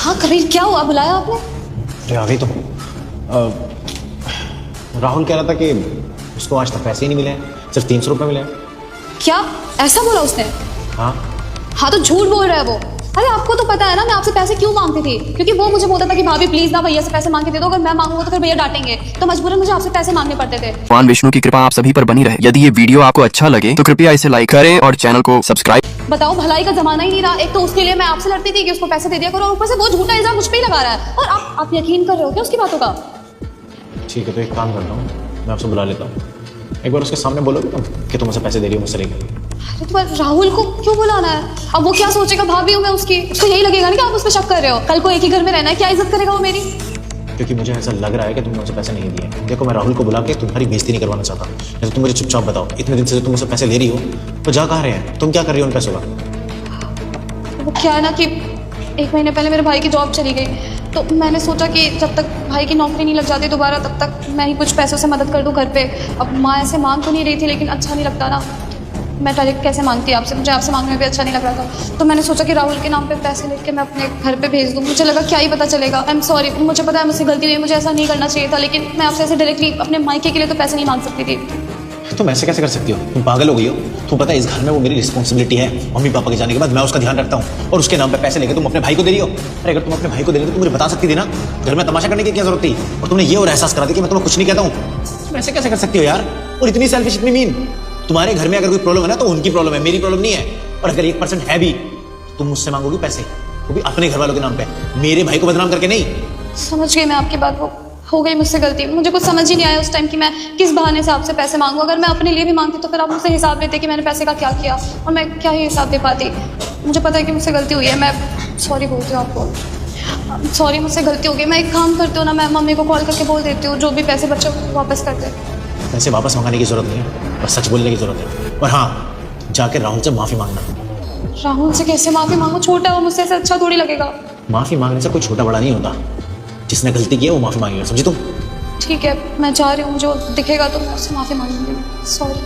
हाँ कबीर, क्या हुआ, बुलाया आपने? अरे आ गई तो। राहुल कह रहा था कि उसको आज तक पैसे ही नहीं मिले हैं, सिर्फ 300 रुपये मिले हैं। क्या ऐसा बोला उसने? हाँ हाँ तो झूठ बोल रहा है वो। अरे आपको तो पता है ना मैं आपसे पैसे क्यों मांगती थी, क्योंकि वो मुझे बोलता था कि भाभी प्लीज ना भैया से पैसे मांग के दे दो, अगर मैं मांगूंगा तो फिर भैया डांटेंगे, तो मजबूरन मुझे आपसे पैसे मांगने पड़ते थे। भगवान विष्णु की कृपा आप सभी पर बनी रहे। यदि ये वीडियो आपको अच्छा लगे तो कृपया इसे लाइक करें और चैनल को सब्सक्राइब। बताओ, भलाई का जमाना ही नहीं रहा। एक तो उसके लिए मैं आपसे लड़ती थी कि उसको पैसे दे दिया करो, और ऊपर से वो झूठा इल्जाम मुझ पे ही लगा रहा है, और आप यकीन कर रहे हो क्या उसकी बातों का? ठीक है, तो एक काम करता हूँ, मैं आपसे बुला लेता हूँ, एक बार उसके सामने बोलोगे तुम कि तुम मुझसे पैसे दे रही हो मुझसे लेकर। अरे तो राहुल को क्यों बुलाना है? अब वो क्या सोचेगा, भाभी हूँ मैं उसकी, उसको यही लगेगा ना कि आप उस पर शक कर रहे हो। कल को एक ही घर में रहना है, क्या इज्जत करेगा वो मेरी? क्योंकि मुझे ऐसा लग रहा है कि तुमने मुझे पैसे नहीं दिए। देखो, मैं राहुल को बुला के तुम्हारी बेइज्जती नहीं करवाना चाहता, नहीं तो तुम मुझे चुपचाप बताओ, इतने दिन से तुम मुझसे पैसे ले रही हो तो जा कहाँ रहे हैं, तुम क्या कर रही हो उन पैसों का? वो क्या है ना कि 1 महीने पहले मेरे भाई की जॉब चली गई, तो मैंने सोचा कि जब तक भाई की नौकरी नहीं लग जाती दोबारा, तब तक मैं ही कुछ पैसों से मदद कर दूं घर पे। अब माँ ऐसे मांग तो नहीं रही थी, लेकिन अच्छा नहीं लगता ना, मैं डायरेक्ट कैसे मांगती आपसे, मुझे आपसे मांगने में भी अच्छा नहीं लग रहा था। तो मैंने सोचा कि राहुल के नाम पे पैसे लेके मैं अपने घर पे भेज दूँ। मुझे लगा क्या ही पता चलेगा। आई एम सॉरी, मुझे पता है मुझसे गलती हुई है, मुझे ऐसा नहीं करना चाहिए था, लेकिन मैं आपसे ऐसे डायरेक्टली अपने मायके के लिए तो पैसे नहीं मांग सकती थी। तुम ऐसे कैसे कर सकती हो? तुम पागल हो गई हो? तुम पता है इस घर में वो मेरी रिस्पॉन्सिबिलिटी है, मम्मी पापा के जाने के बाद मैं उसका ध्यान रखता हूँ, और उसके नाम पे पैसे लेके तुम अपने भाई को दे रही हो। अरे अगर तुम अपने भाई को दे रही हो तो मुझे बता सकती थी ना, घर में तमाशा करने की क्या जरूरत थी? और तुमने ये और एहसास करा दिया कि मैं तुम्हें कुछ नहीं कहता हूँ। तुम ऐसे कैसे कर सकती हो यार? और इतनी सेल्फिश, इतनी मीन। तुम्हारे घर में अगर कोई प्रॉब्लम है ना तो उनकी प्रॉब्लम है, मेरी प्रॉब्लम नहीं है। और अगर 1% है भी तो तुम मुझसे मांगोगी पैसे, वो भी अपने घर वालों के नाम पे, मेरे भाई को बदनाम करके नहीं। समझ गई मैं आपकी बात, वो हो गई मुझसे गलती। मुझे कुछ समझ ही नहीं आया उस टाइम कि मैं किस बहाने से आपसे पैसे मांगूं। अगर मैं अपने लिए भी मांगती तो फिर आप मुझसे हिसाब लेते कि मैंने पैसे का क्या किया, और मैं क्या ही हिसाब दे पाती। मुझे पता है कि मुझसे गलती हुई है, मैं सॉरी बोलती हूँ आपको। सॉरी, मुझसे गलती हो गई। मैं एक काम करती हूँ ना, मैं मम्मी को कॉल करके बोल देती हूँ, जो भी पैसे बच्चे वापस कर दे। पैसे वापस मंगाने की जरूरत नहीं है, बस सच बोलने की जरूरत है। और हाँ, जाके राहुल से माफी मांगना। राहुल से कैसे माफी मांगू? छोटा है वो, मुझसे ऐसे अच्छा थोड़ी लगेगा। माफी मांगने से कोई छोटा बड़ा नहीं होता, जिसने गलती की है वो माफी मांगेगा, समझी तुम? ठीक है, मैं जा रही हूँ, मुझे दिखेगा तो मैं उससे माफी मांगूंगी। सॉरी।